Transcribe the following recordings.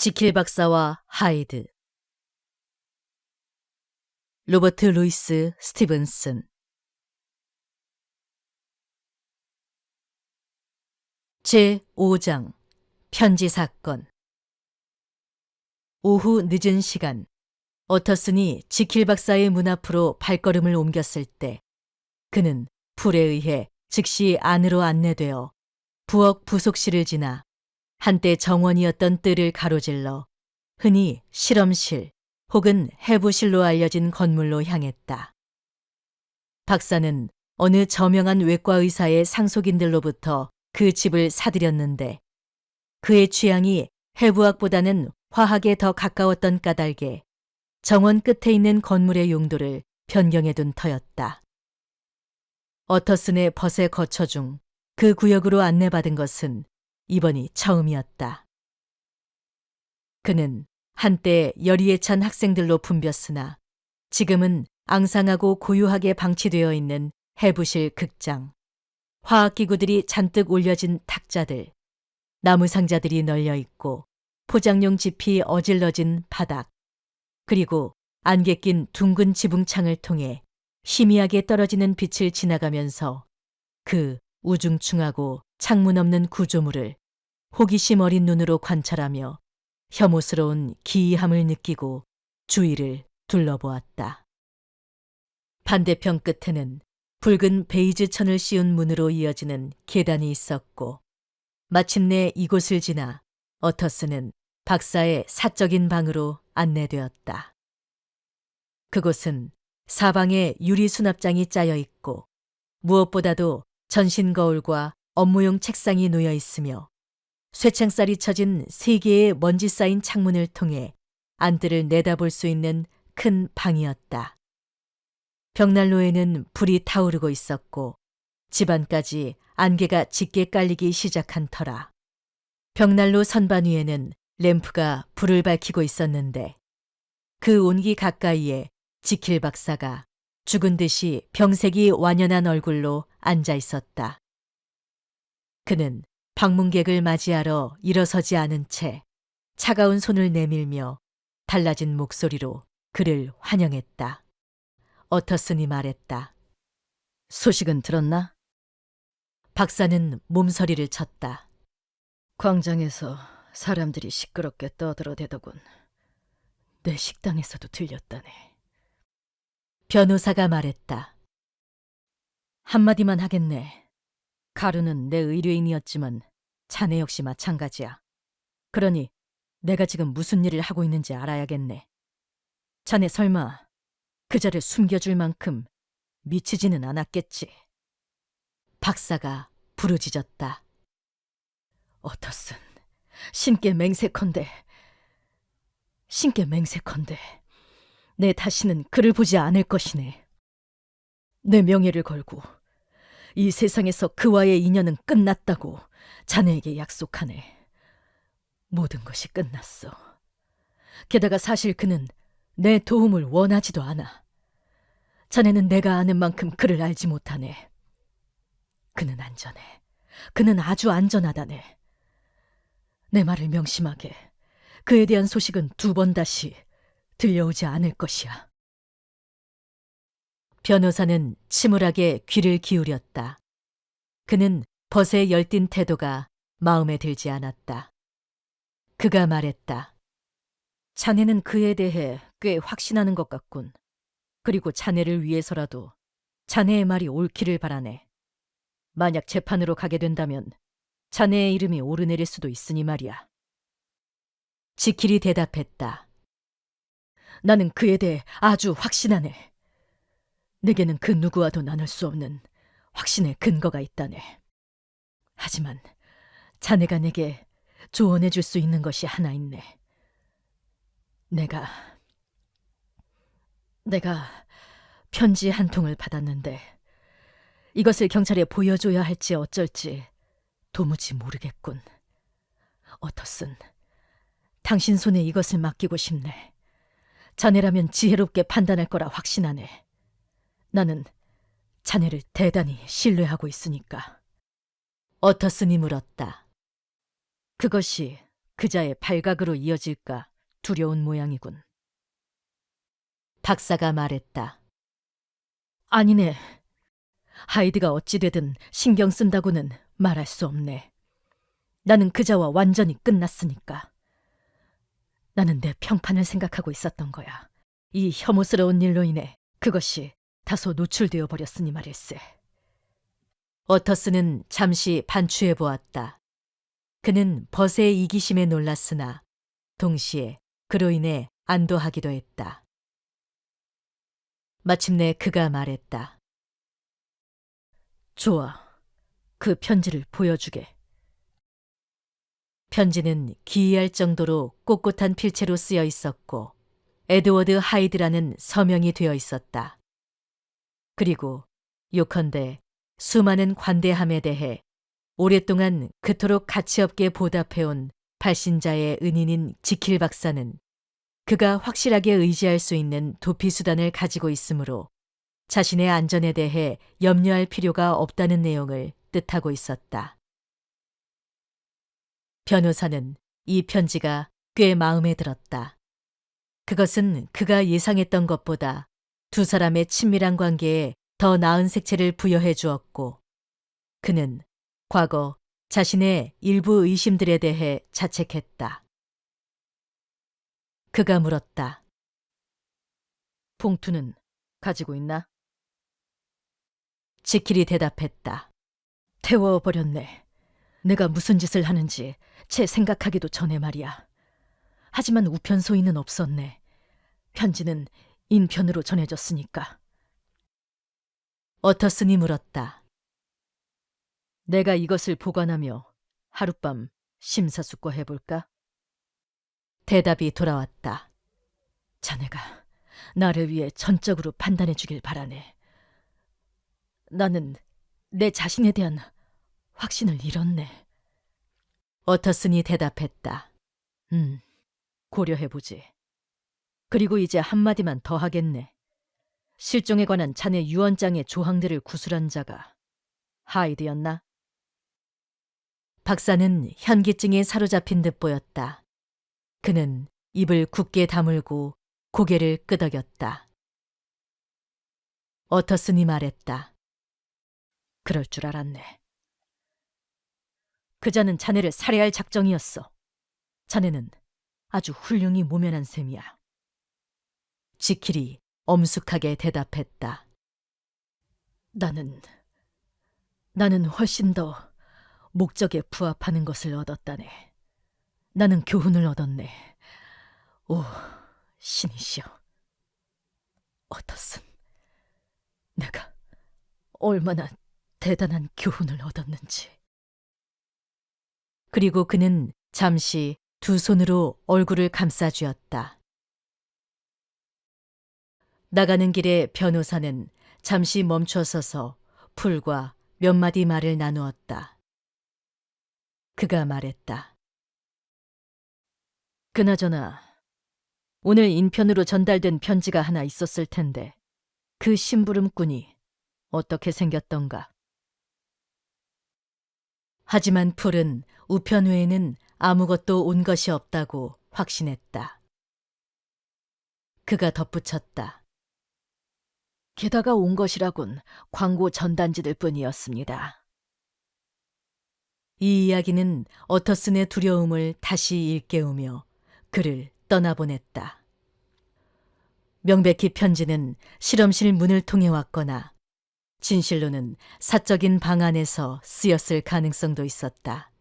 지킬 박사와 하이드. 로버트 루이스 스티븐슨. 제5장 편지 사건. 오후 늦은 시간, 어터슨이 지킬 박사의 문 앞으로 발걸음을 옮겼을 때 그는 불에 의해 즉시 안으로 안내되어 부엌 부속실을 지나 한때 정원이었던 뜰을 가로질러 흔히 실험실 혹은 해부실로 알려진 건물로 향했다. 박사는 어느 저명한 외과 의사의 상속인들로부터 그 집을 사들였는데 그의 취향이 해부학보다는 화학에 더 가까웠던 까닭에 정원 끝에 있는 건물의 용도를 변경해둔 터였다. 어터슨의 벗의 거처 중 그 구역으로 안내받은 것은 이번이 처음이었다. 그는 한때 열의에 찬 학생들로 붐볐으나 지금은 앙상하고 고요하게 방치되어 있는 해부실 극장, 화학기구들이 잔뜩 올려진 탁자들, 나무 상자들이 널려 있고 포장용 짚이 어질러진 바닥, 그리고 안개 낀 둥근 지붕창을 통해 희미하게 떨어지는 빛을 지나가면서 그 우중충하고 창문 없는 구조물을 호기심 어린 눈으로 관찰하며 혐오스러운 기이함을 느끼고 주위를 둘러보았다. 반대편 끝에는 붉은 베이지 천을 씌운 문으로 이어지는 계단이 있었고 마침내 이곳을 지나 어터슨은 박사의 사적인 방으로 안내되었다. 그곳은 사방에 유리 수납장이 짜여 있고 무엇보다도 전신 거울과 업무용 책상이 놓여 있으며 쇠창살이 쳐진 3개의 먼지 쌓인 창문을 통해 안뜰을 내다볼 수 있는 큰 방이었다. 벽난로에는 불이 타오르고 있었고 집안까지 안개가 짙게 깔리기 시작한 터라 벽난로 선반 위에는 램프가 불을 밝히고 있었는데 그 온기 가까이에 지킬 박사가 죽은 듯이 병색이 완연한 얼굴로 앉아 있었다. 그는 방문객을 맞이하러 일어서지 않은 채 차가운 손을 내밀며 달라진 목소리로 그를 환영했다. 어터슨이 말했다. 소식은 들었나? 박사는 몸서리를 쳤다. 광장에서 사람들이 시끄럽게 떠들어대더군. 내 식당에서도 들렸다네. 변호사가 말했다. 한마디만 하겠네. 가루는 내 의뢰인이었지만 자네 역시 마찬가지야. 그러니 내가 지금 무슨 일을 하고 있는지 알아야겠네. 자네 설마 그자를 숨겨줄 만큼 미치지는 않았겠지. 박사가 부르짖었다. 어터슨, 신께 맹세컨대 내 다시는 그를 보지 않을 것이네. 내 명예를 걸고 이 세상에서 그와의 인연은 끝났다고 자네에게 약속하네. 모든 것이 끝났어. 게다가 사실 그는 내 도움을 원하지도 않아. 자네는 내가 아는 만큼 그를 알지 못하네. 그는 안전해. 그는 아주 안전하다네. 내 말을 명심하게. 그에 대한 소식은 2번 다시 들려오지 않을 것이야. 변호사는 침울하게 귀를 기울였다. 그는 벗의 열띤 태도가 마음에 들지 않았다. 그가 말했다. 자네는 그에 대해 꽤 확신하는 것 같군. 그리고 자네를 위해서라도 자네의 말이 옳기를 바라네. 만약 재판으로 가게 된다면 자네의 이름이 오르내릴 수도 있으니 말이야. 지킬이 대답했다. 나는 그에 대해 아주 확신하네. 내게는 그 누구와도 나눌 수 없는 확신의 근거가 있다네. 하지만 자네가 내게 조언해 줄 수 있는 것이 하나 있네. 내가 편지 한 통을 받았는데 이것을 경찰에 보여줘야 할지 어쩔지 도무지 모르겠군. 어터슨, 당신 손에 이것을 맡기고 싶네. 자네라면 지혜롭게 판단할 거라 확신하네. 나는 자네를 대단히 신뢰하고 있으니까. 어터슨이 물었다. 그것이 그자의 발각으로 이어질까 두려운 모양이군. 박사가 말했다. 아니네. 하이드가 어찌되든 신경 쓴다고는 말할 수 없네. 나는 그자와 완전히 끝났으니까. 나는 내 평판을 생각하고 있었던 거야. 이 혐오스러운 일로 인해 그것이 다소 노출되어 버렸으니 말일세. 어터스는 잠시 반추해 보았다. 그는 벗의 이기심에 놀랐으나 동시에 그로 인해 안도하기도 했다. 마침내 그가 말했다. 좋아. 그 편지를 보여주게. 편지는 기이할 정도로 꼿꼿한 필체로 쓰여 있었고 에드워드 하이드라는 서명이 되어 있었다. 그리고 요컨대 수많은 관대함에 대해 오랫동안 그토록 가치없게 보답해온 발신자의 은인인 지킬 박사는 그가 확실하게 의지할 수 있는 도피수단을 가지고 있으므로 자신의 안전에 대해 염려할 필요가 없다는 내용을 뜻하고 있었다. 변호사는 이 편지가 꽤 마음에 들었다. 그것은 그가 예상했던 것보다 두 사람의 친밀한 관계에 더 나은 색채를 부여해 주었고 그는 과거 자신의 일부 의심들에 대해 자책했다. 그가 물었다. 봉투는 가지고 있나? 지킬이 대답했다. 태워버렸네. 내가 무슨 짓을 하는지 채 생각하기도 전에 말이야. 하지만 우편 소인은 없었네. 편지는 인편으로 전해졌으니까. 어터슨이 물었다. 내가 이것을 보관하며 하룻밤 심사숙고해볼까? 대답이 돌아왔다. 자네가 나를 위해 전적으로 판단해주길 바라네. 나는 내 자신에 대한 확신을 잃었네. 어터슨이 대답했다. 고려해보지. 그리고 이제 한마디만 더 하겠네. 실종에 관한 자네 유언장의 조항들을 구술한 자가 하이드였나? 박사는 현기증에 사로잡힌 듯 보였다. 그는 입을 굳게 다물고 고개를 끄덕였다. 어터슨이 말했다. 그럴 줄 알았네. 그자는 자네를 살해할 작정이었어. 자네는 아주 훌륭히 모면한 셈이야. 지킬이 엄숙하게 대답했다. 나는 훨씬 더 목적에 부합하는 것을 얻었다네. 나는 교훈을 얻었네. 오, 신이시여. 어떻슨 내가 얼마나 대단한 교훈을 얻었는지. 그리고 그는 잠시 두 손으로 얼굴을 감싸쥐었다. 나가는 길에 변호사는 잠시 멈춰서서 풀과 몇 마디 말을 나누었다. 그가 말했다. 그나저나 오늘 인편으로 전달된 편지가 하나 있었을 텐데 그 심부름꾼이 어떻게 생겼던가? 하지만 풀은 우편 외에는 아무것도 온 것이 없다고 확신했다. 그가 덧붙였다. 게다가 온 것이라곤 광고 전단지들 뿐이었습니다. 이 이야기는 어터슨의 두려움을 다시 일깨우며 그를 떠나보냈다. 명백히 편지는 실험실 문을 통해 왔거나 진실로는 사적인 방 안에서 쓰였을 가능성도 있었다.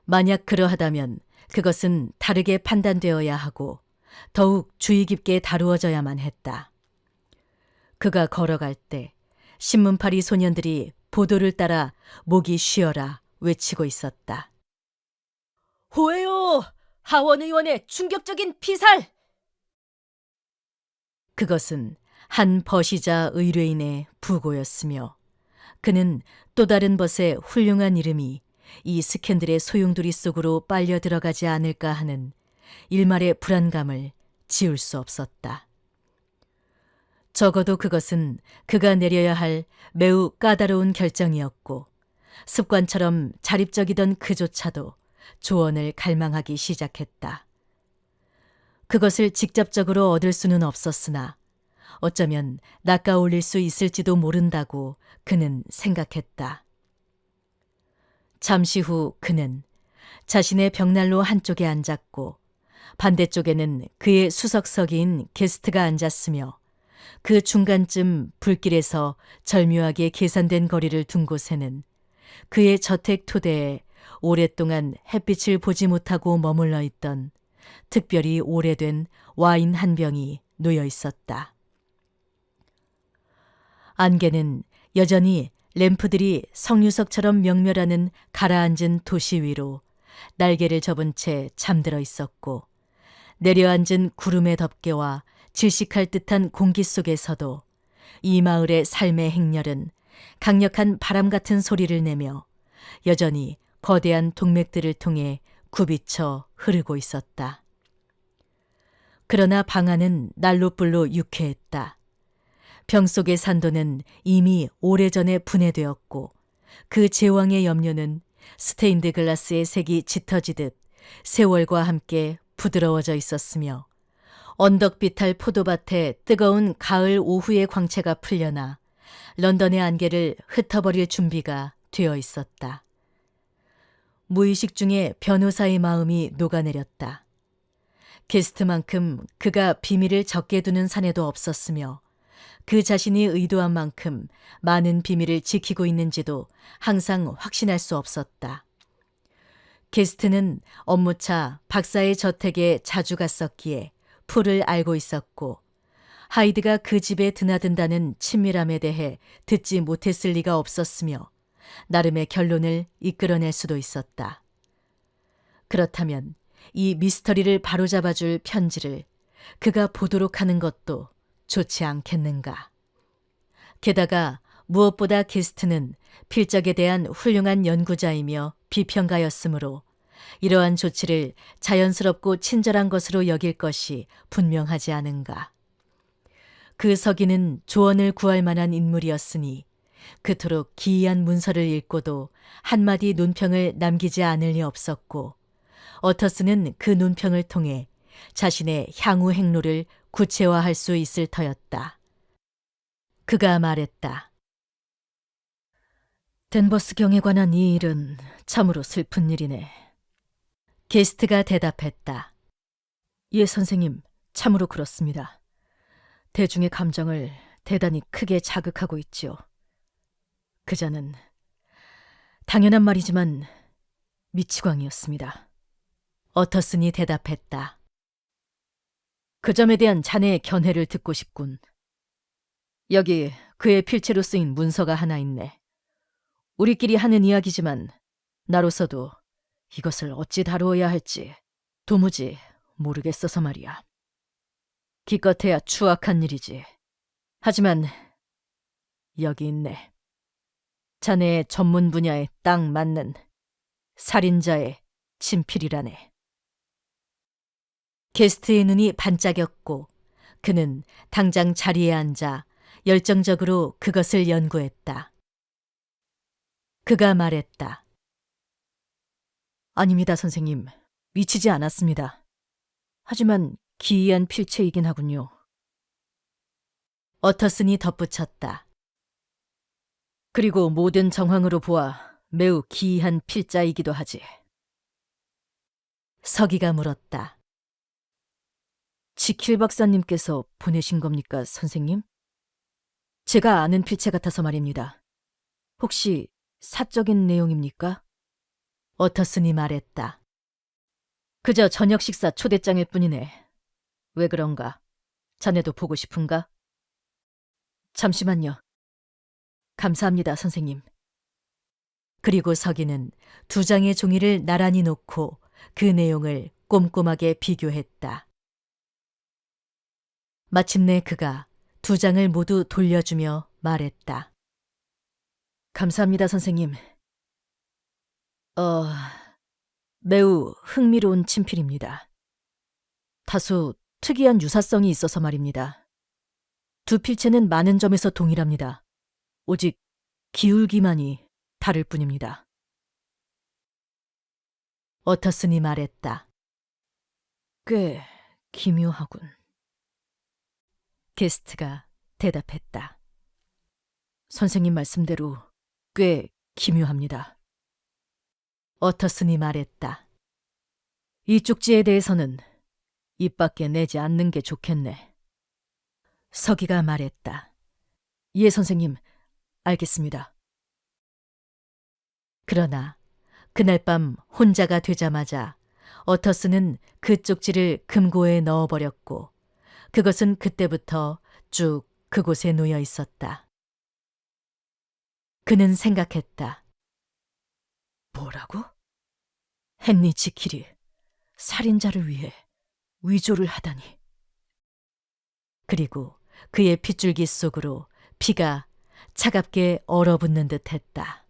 만약 그러하다면 그것은 다르게 판단되어야 하고 더욱 주의 깊게 다루어져야만 했다. 그가 걸어갈 때 신문파리 소년들이 보도를 따라 목이 쉬어라 외치고 있었다. 호해요! 하원 의원의 충격적인 피살! 그것은 한 버시자 의뢰인의 부고였으며 그는 또 다른 벗의 훌륭한 이름이 이 스캔들의 소용돌이 속으로 빨려 들어가지 않을까 하는 일말의 불안감을 지울 수 없었다. 적어도 그것은 그가 내려야 할 매우 까다로운 결정이었고 습관처럼 자립적이던 그조차도 조언을 갈망하기 시작했다. 그것을 직접적으로 얻을 수는 없었으나 어쩌면 낚아올릴 수 있을지도 모른다고 그는 생각했다. 잠시 후 그는 자신의 벽난로 한쪽에 앉았고 반대쪽에는 그의 수석석인 게스트가 앉았으며 그 중간쯤 불길에서 절묘하게 계산된 거리를 둔 곳에는 그의 저택 토대에 오랫동안 햇빛을 보지 못하고 머물러 있던 특별히 오래된 와인 한 병이 놓여 있었다. 안개는 여전히 램프들이 석류석처럼 명멸하는 가라앉은 도시 위로 날개를 접은 채 잠들어 있었고 내려앉은 구름의 덮개와 질식할 듯한 공기 속에서도 이 마을의 삶의 행렬은 강력한 바람 같은 소리를 내며 여전히 거대한 동맥들을 통해 굽이쳐 흐르고 있었다. 그러나 방 안은 난로불로 유쾌했다. 병 속의 산도는 이미 오래전에 분해되었고 그 제왕의 염료는 스테인드 글라스의 색이 짙어지듯 세월과 함께 부드러워져 있었으며 언덕비탈 포도밭에 뜨거운 가을 오후의 광채가 풀려나 런던의 안개를 흩어버릴 준비가 되어 있었다. 무의식 중에 변호사의 마음이 녹아내렸다. 게스트만큼 그가 비밀을 적게 두는 사내도 없었으며 그 자신이 의도한 만큼 많은 비밀을 지키고 있는지도 항상 확신할 수 없었다. 게스트는 업무차 박사의 저택에 자주 갔었기에 풀을 알고 있었고 하이드가 그 집에 드나든다는 친밀함에 대해 듣지 못했을 리가 없었으며 나름의 결론을 이끌어낼 수도 있었다. 그렇다면 이 미스터리를 바로잡아줄 편지를 그가 보도록 하는 것도 좋지 않겠는가. 게다가 무엇보다 게스트는 필적에 대한 훌륭한 연구자이며 비평가였으므로 이러한 조치를 자연스럽고 친절한 것으로 여길 것이 분명하지 않은가. 그 서기는 조언을 구할 만한 인물이었으니 그토록 기이한 문서를 읽고도 한마디 논평을 남기지 않을 리 없었고 어터스는 그 논평을 통해 자신의 향후 행로를 구체화할 수 있을 터였다. 그가 말했다. 댄버스경에 관한 이 일은 참으로 슬픈 일이네. 게스트가 대답했다. 예, 선생님, 참으로 그렇습니다. 대중의 감정을 대단히 크게 자극하고 있지요. 그자는 당연한 말이지만 미치광이었습니다. 어터슨이 대답했다. 그 점에 대한 자네의 견해를 듣고 싶군. 여기 그의 필체로 쓰인 문서가 하나 있네. 우리끼리 하는 이야기지만 나로서도 이것을 어찌 다루어야 할지 도무지 모르겠어서 말이야. 기껏해야 추악한 일이지. 하지만 여기 있네. 자네의 전문 분야에 딱 맞는 살인자의 친필이라네. 게스트의 눈이 반짝였고 그는 당장 자리에 앉아 열정적으로 그것을 연구했다. 그가 말했다. 아닙니다, 선생님. 미치지 않았습니다. 하지만 기이한 필체이긴 하군요. 어터슨이 덧붙였다. 그리고 모든 정황으로 보아 매우 기이한 필자이기도 하지. 서기가 물었다. 지킬 박사님께서 보내신 겁니까, 선생님? 제가 아는 필체 같아서 말입니다. 혹시 사적인 내용입니까? 어터슨이 말했다. 그저 저녁 식사 초대장일 뿐이네. 왜 그런가? 자네도 보고 싶은가? 잠시만요. 감사합니다, 선생님. 그리고 서기는 두 장의 종이를 나란히 놓고 그 내용을 꼼꼼하게 비교했다. 마침내 그가 두 장을 모두 돌려주며 말했다. 감사합니다, 선생님. 매우 흥미로운 친필입니다. 다소 특이한 유사성이 있어서 말입니다. 두 필체는 많은 점에서 동일합니다. 오직 기울기만이 다를 뿐입니다. 어터슨이 말했다. 꽤 기묘하군. 게스트가 대답했다. 선생님 말씀대로 꽤 기묘합니다. 어터슨이 말했다. 이 쪽지에 대해서는 입 밖에 내지 않는 게 좋겠네. 서기가 말했다. 예, 선생님, 알겠습니다. 그러나 그날 밤 혼자가 되자마자 어터슨은 그 쪽지를 금고에 넣어버렸고 그것은 그때부터 쭉 그곳에 놓여 있었다. 그는 생각했다. 뭐라고? 헨리 지킬이 살인자를 위해 위조를 하다니. 그리고 그의 핏줄기 속으로 피가 차갑게 얼어붙는 듯 했다.